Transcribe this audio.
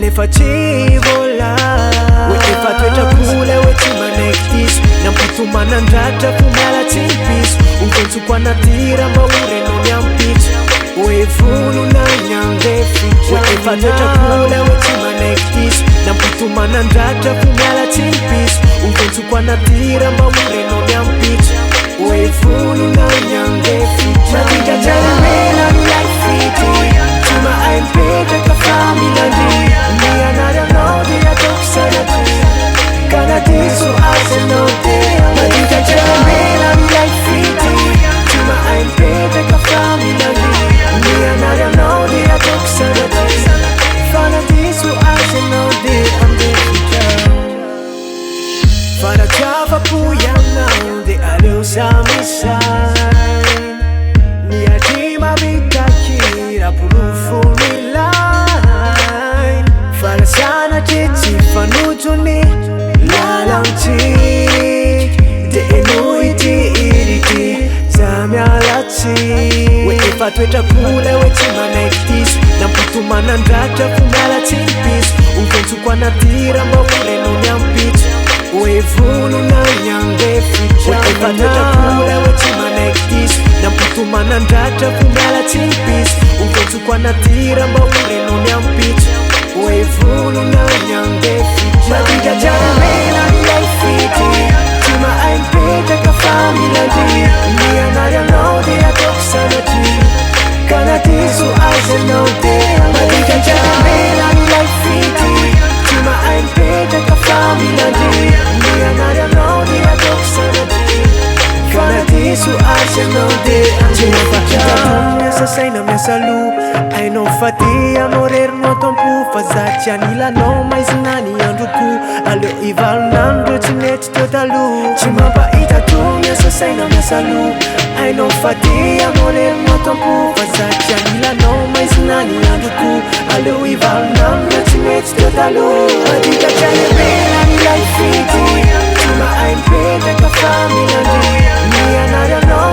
nefa tsy vola efa toetra kola hoe tsy manaiky diso nampitomana-dratra fo miala tsy piso ovontsoko anatira mba orenao ny ampitso hoe volona nyandefitra efa toetra kola hoe tsy manaiky diso nampitomana-dratra fo miala tsy piso ovontsoko anatira mba orenao ny ampitso hoe volona nyandefitra matikajaramela milay fity tsy mahay mipetraka fa milandi mianaranao dia ataoko sanatry kanadiso azanao dia matikajaramela milay fity tsy mahay mipetraka fa milandi mianaranao dia ataoko sanatry fanadiso azanao dia andefitra fanatiavapo ianao dia aleo samisay niatry mavitakira porofomilay farasanatry tsy fanojony lalantsik dia eno ity irity za mialatsy hoe efa toetra kola hoe tsy manaiky diso nampitomana-dratra fo mialatsy piso ovontsoko anatira mba orenao ny ampitso hoe volona nyandefitra efa toetra kola hoe tsy manaiky diso nampitomana-dratra fo mialatsy piso ovontsoko anatira mba orenao ny ampitso hoe volona nyandefitra matikajaramela milay fity tsy mahay mipetraka fa milandi mianaranao dia ataoko sanatry kanadiso azanao dia matikajaramela milay fity tsy mahay mipetraka fa milandi mianaranao dia ataoko sanatry kanadiso azanao dia andefitra miasa saina miasa lo ainao faty amorerinao tampo fa za tsy anilanao maizinany androko aleo ivalonandro tsy mety teo taloha tsy mampahita to miasa saina miasa lo ainao faty amorerinao tampo fa za tsy anilanao maizinany androko aleo ivalonandro tsy mety teo taloha matikajaramela milay fity tsy mahay mipetraka fa milandi mianaranao